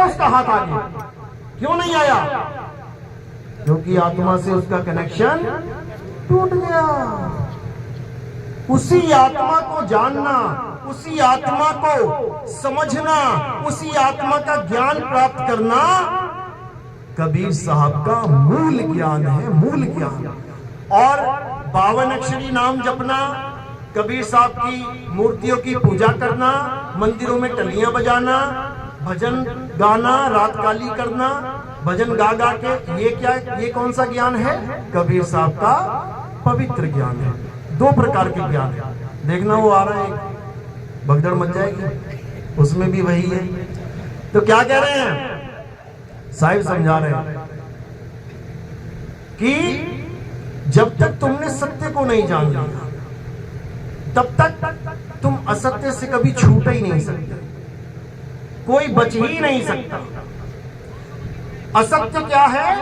आएगा उसका हाथ आगे? क्यों नहीं आया? क्योंकि आत्मा से उसका कनेक्शन टूट गया। उसी आत्मा को जानना, उसी आत्मा को समझना, उसी आत्मा का ज्ञान प्राप्त करना कबीर साहब का मूल ज्ञान है, मूल ज्ञान। और 52 अक्षरी नाम जपना, कबीर साहब की मूर्तियों की पूजा करना, मंदिरों में टलियां बजाना, भजन गाना, रात काली करना, भजन गा गा के, ये क्या, ये कौन सा ज्ञान है? कबीर साहब का पवित्र ज्ञान है। 2 प्रकार के ज्ञान है। देखना वो आ रहा है, भगदड़ मच जाएगी, उसमें भी वही है। तो क्या कह रहे हैं साहिब? समझा रहे हैं कि जब तक तुमने सत्य को नहीं जान लिया, तब तक तुम असत्य से कभी छूट ही नहीं सकते, कोई बच ही नहीं सकता। असत्य क्या है?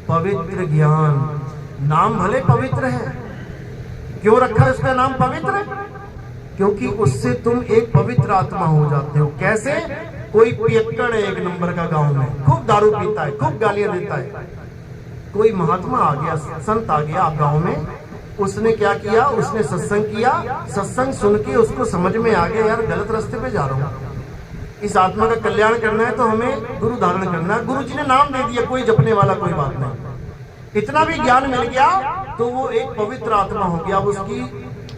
पवित्र ज्ञान। नाम भले पवित्र है, क्यों रखा है उसका नाम पवित्र? क्योंकि उससे तुम एक पवित्र आत्मा हो जाते हो। कैसे? कोई पियक्कड़ है 1 नंबर का गांव में, खूब दारू पीता है, खूब गालियां देता है। कोई महात्मा आ गया, संत आ गया गांव में, उसने क्या किया? उसने सत्संग किया, सत्संग सुन के उसको समझ में आ गया, यार गलत रास्ते पे जा रहा हूं, इस आत्मा का कल्याण करना है तो हमें गुरु धारण करना है। गुरु जी ने नाम दे दिया, कोई जपने वाला कोई बात नहीं। इतना भी ज्ञान मिल गया तो वो एक पवित्र आत्मा हो गया। अब उसकी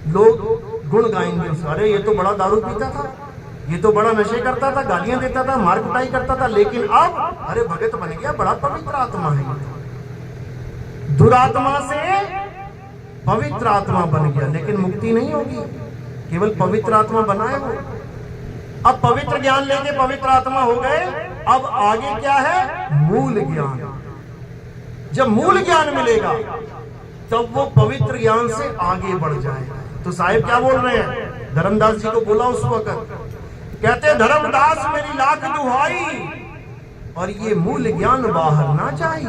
लोग गुण गाएंगे उसका, अरे ये तो बड़ा दारू पीता था, ये तो बड़ा नशे करता था, गालियां देता था, मार कुटाई करता था, लेकिन अब अरे भगत बन गया, बड़ा पवित्र आत्मा है। दुरात्मा से पवित्र आत्मा बन गया, लेकिन मुक्ति नहीं होगी, केवल पवित्र आत्मा बना है वो। अब पवित्र ज्ञान लेके पवित्र आत्मा हो गए, अब आगे क्या है? मूल ज्ञान। जब मूल ज्ञान मिलेगा तब वो पवित्र ज्ञान से आगे बढ़ जाएगा। तो साहिब क्या बोल रहे हैं? धर्मदास जी को बोला उस वक्त, कहते धर्मदास मेरी लाख दुहाई, और ये मूल ज्ञान बाहर ना जाए।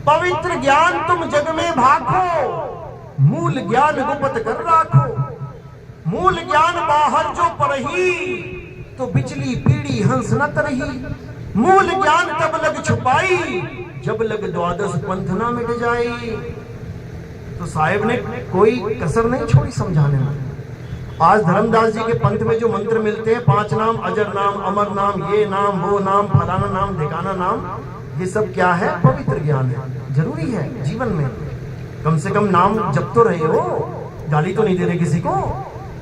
पवित्र ज्ञान तुम जग में भाखो, मूल ज्ञान गुप्त कर राखो। मूल ज्ञान बाहर जो पढ़ी, तो बिचली पीढ़ी हंस न तरही। मूल ज्ञान तब लग छुपाई, जब लग द्वादश पंथ ना मिट जाई। तो साहिब ने कोई कसर नहीं छोड़ी समझाने में। आज धर्मदास जी के पंथ में जो मंत्र मिलते हैं, 5 नाम, अजर नाम, अमर नाम, ये नाम, वो नाम, फलाना नाम, ढिकाना नाम, ये सब क्या है? पवित्र ज्ञान है। जरूरी है जीवन में, कम से कम नाम जप तो रहे हो, गाली तो नहीं दे रहे किसी को,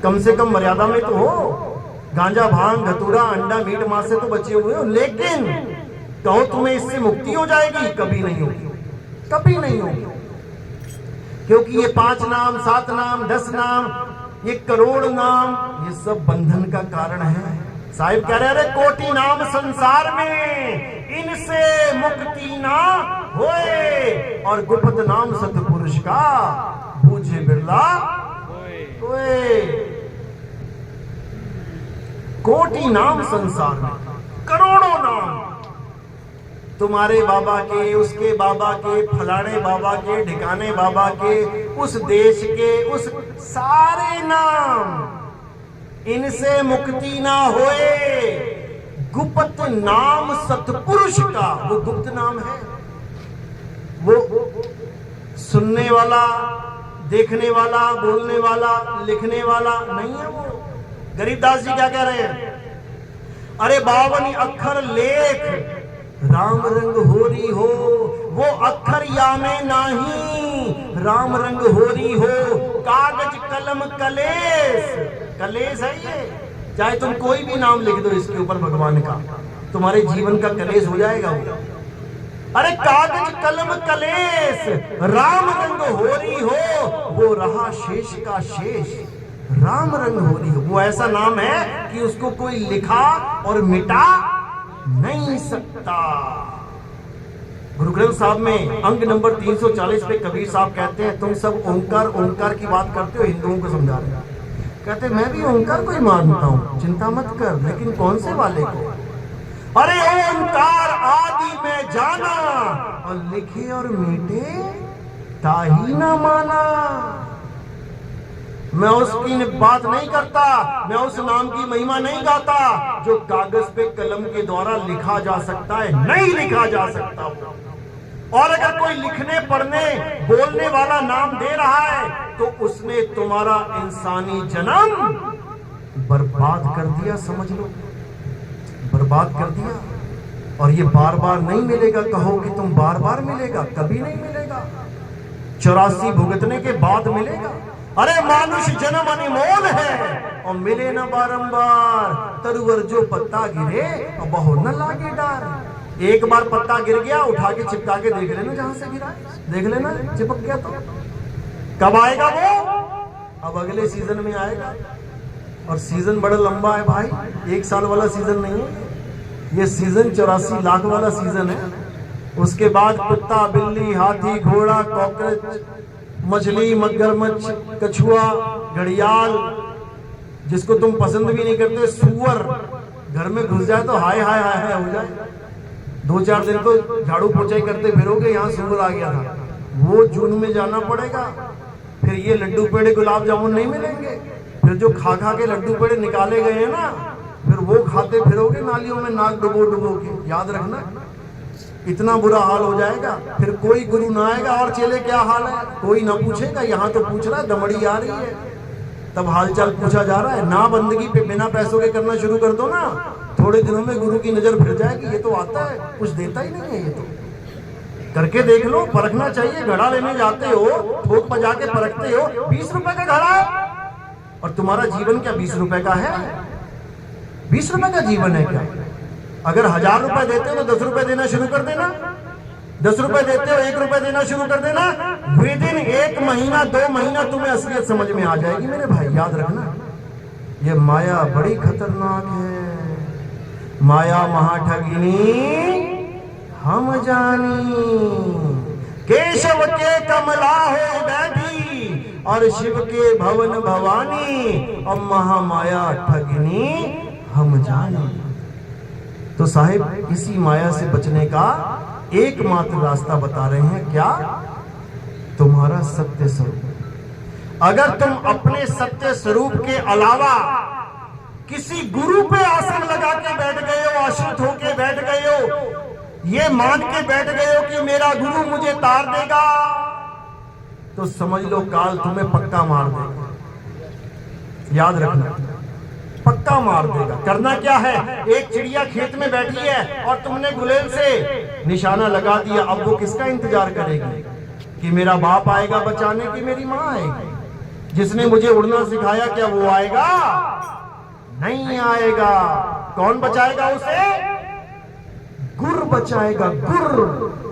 कम से कम मर्यादा में तो हो, गांजा भांग धतूरा अंडा मीट मांस से तो बचे हुए हो। लेकिन कहो तुम्हें इससे मुक्ति हो जाएगी? कभी नहीं होगी, कभी नहीं होगी। क्योंकि ये 5 नाम, 7 नाम, 10 नाम, ये करोड़ नाम, ये सब बंधन का कारण है। साहिब कह रहे, अरे कोटि नाम संसार में, इनसे मुक्ति ना होए, और गुप्त नाम सतपुरुष का बूझे बिरला कोई। कोटि नाम संसार में, करोड़ों नाम, तुम्हारे बाबा के, उसके बाबा के, फलाने बाबा के, ढिकाने बाबा के, उस देश के, उस सारे नाम, इनसे मुक्ति ना होए। गुप्त नाम सतपुरुष का, वो गुप्त नाम है, वो सुनने वाला, देखने वाला, बोलने वाला, लिखने वाला नहीं है वो। गरीबदास जी क्या कह रहे हैं? अरे 52 अक्षर लेख राम रंग होरी हो, वो अक्षर या में नाही, राम रंग होरी हो। कागज कलम कलेश, कलेश है ये, चाहे तुम कोई भी नाम लिख दो इसके ऊपर भगवान का, तुम्हारे जीवन का कलेश हो जाएगा वो। अरे कागज कलम कलेश, राम रंग होरी हो, वो रहा शेष का शेष, राम रंग होरी हो। वो ऐसा नाम है कि उसको कोई लिखा और मिटा नहीं सकता। गुरु ग्रंथ साहब में अंग नंबर 340 पे कबीर साहब कहते हैं, तुम सब ओंकार ओंकार की बात करते हो, हिंदुओं को समझा रहे हैं। कहते मैं भी ओंकार को ही मानता हूं, चिंता मत कर, लेकिन कौन से वाले को? अरे ओंकार आदि में जाना, और लिखे और मीटे ताही ना माना। मैं उसकी बात नहीं करता, मैं उस नाम की महिमा नहीं गाता जो कागज पे कलम के द्वारा लिखा जा सकता है, नहीं लिखा जा सकता। और अगर कोई लिखने पढ़ने बोलने वाला नाम दे रहा है तो उसने तुम्हारा इंसानी जन्म बर्बाद कर दिया, समझ लो, बर्बाद कर दिया। और ये बार बार नहीं मिलेगा। कहो कि तुम बार बार मिलेगा, कभी नहीं मिलेगा। 84 भुगतने के बाद मिलेगा। अरे मानुष जन्म अनमोल है और मिले न बारंबार। तरुवर जो पत्ता गिरे और बहु न लागे डार। एक बार पत्ता गिर गया, उठा के चिपका के देख लेना, जहां से गिरा देख लेना, चिपक गया तो कब आएगा वो? अब अगले सीजन में आएगा। और सीजन बड़ा लंबा है भाई, 1 साल वाला सीजन नहीं है ये सीजन, 84 लाख वाला सीजन है। उसके बाद कुत्ता, बिल्ली, हाथी, घोड़ा, कॉकरोच, मछली, मगरमच्छ, कछुआ, घड़ियाल, जिसको तुम पसंद भी नहीं करते, सूअर घर में घुस जाए तो हाय हाय हाय हाय हो जाए। 2-4 दिन तो झाड़ू पोछाई करते फिरोगे, यहाँ सूअर आ गया था, वो जून में जाना पड़ेगा। फिर ये लड्डू पेड़े गुलाब जामुन नहीं मिलेंगे। फिर जो खा खा के लड्डू पेड़े निकाले गए हैं ना, फिर वो खाते फिरोगे नालियों में नाक डुबो डुबो के। याद रखना, इतना बुरा हाल हो जाएगा। फिर कोई गुरु ना आएगा। और चेले क्या हाल है, कोई ना पूछेगा। यहाँ तो पूछ रहा है, दमड़ी आ रही है तब हालचाल पूछा जा रहा है। ना बंदगी पे बिना पैसों के करना शुरू कर दो ना, थोड़े दिनों में गुरु की नजर फिर जाएगी। ये तो आता है, कुछ देता ही नहीं है। ये तो करके देख लो, परखना चाहिए। घड़ा लेने जाते हो, ठोक बजा के परखते हो, 20 रुपए का घड़ा है और तुम्हारा जीवन क्या 20 रुपए का है? 20 रुपए का जीवन है क्या? अगर 1000 रुपए देते हो तो 10 रुपए देना शुरू कर देना। 10 रुपए देते हो 1 रुपए देना शुरू कर देना। विदिन 1 महीना 2 महीना तुम्हें असलियत समझ में आ जाएगी मेरे भाई। याद रखना, ये माया बड़ी खतरनाक है। माया महाठगिनी हम जानी। केशव के कमला हो बैठी और शिव के भवन भवानी, और महामाया ठगिनी हम जानी। तो साहिब इसी माया से बचने का एकमात्र रास्ता बता रहे हैं, क्या? तुम्हारा सत्य स्वरूप। अगर तुम अपने सत्य स्वरूप के अलावा किसी गुरु पे आसन लगा के बैठ गए हो, आश्रित होके बैठ गए हो, ये मान के बैठ गए हो कि मेरा गुरु मुझे तार देगा, तो समझ लो काल तुम्हें पक्का मार देगा। याद रखना, पक्का मार देगा। करना क्या है, एक चिड़िया खेत में बैठी है और तुमने गुलेल से निशाना लगा दिया। अब वो किसका इंतजार करेगी कि मेरा बाप आएगा बचाने, की मेरी माँ आएगी? जिसने मुझे उड़ना सिखाया, क्या वो आएगा? नहीं आएगा। कौन बचाएगा उसे? गुर बचाएगा। गुर,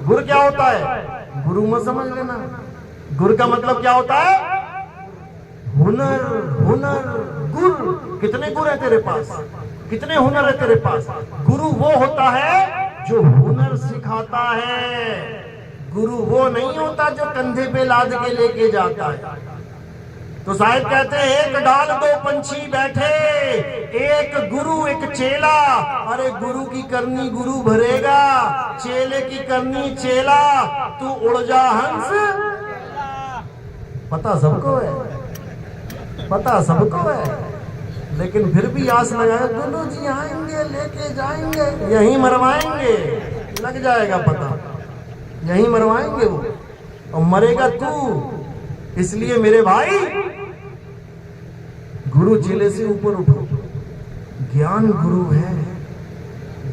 गुर क्या होता है? गुरु मत समझ लेना। गुर का मतलब क्या होता है? हुनर। हुनर, गुर। कितने गुर है तेरे पास? कितने हुनर है तेरे पास? गुरु वो होता है जो हुनर सिखाता है। गुरु वो नहीं होता जो कंधे पे लाद के लेके जाता है। तो साहिब कहते हैं, एक डाल 2 पंछी बैठे, एक गुरु एक चेला। अरे गुरु की करनी गुरु भरेगा, चेले की करनी चेला। तू उड़ जा हंस। पता सबको है, पता सबको है, लेकिन फिर भी आस लगाए, गुरु जी आएंगे लेके जाएंगे, यहीं मरवाएंगे। लग जाएगा पता, यहीं मरवाएंगे वो, और मरेगा तू। इसलिए मेरे भाई, गुरु चेले से ऊपर उठो। ज्ञान गुरु है,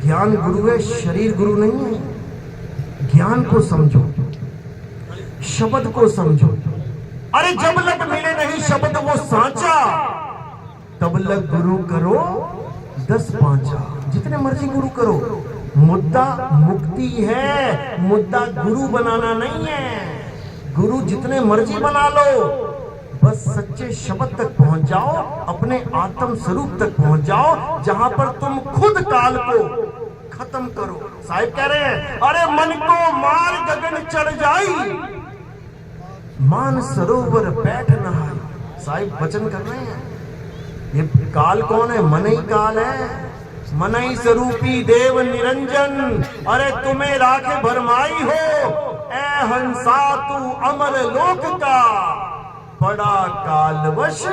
ज्ञान गुरु है, शरीर गुरु नहीं है। ज्ञान को समझो, शब्द को समझो। अरे जब लग मिले नहीं शब्द वो सांचा, तब लग गुरु करो 10 पांचा। जितने मर्जी गुरु करो, मुद्दा मुक्ति है, मुद्दा गुरु बनाना नहीं है। गुरु जितने मर्जी बना लो, बस सच्चे शब्द तक पहुंच जाओ, अपने आत्म स्वरूप तक पहुंच जाओ, जहां पर तुम खुद काल को खत्म करो। साहिब कह रहे हैं, अरे मन को मार गगन चढ़ जाई, मान सरोवर बैठ नहाई। साहिब वचन कर रहे हैं। ये काल कौन है? मन ही काल है। मन ही स्वरूपी देव निरंजन। अरे तुम्हें राखे भरमाई हो, ए हंसा तू अमर लोक का। बड़ा कालवश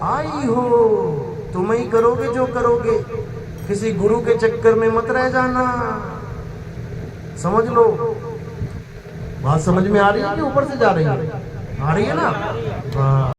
आई हो। तुम ही करोगे जो करोगे, किसी गुरु के चक्कर में मत रह जाना। समझ लो, बात समझ में आ रही है कि ऊपर से जा रही है? आ रही है ना? हाँ।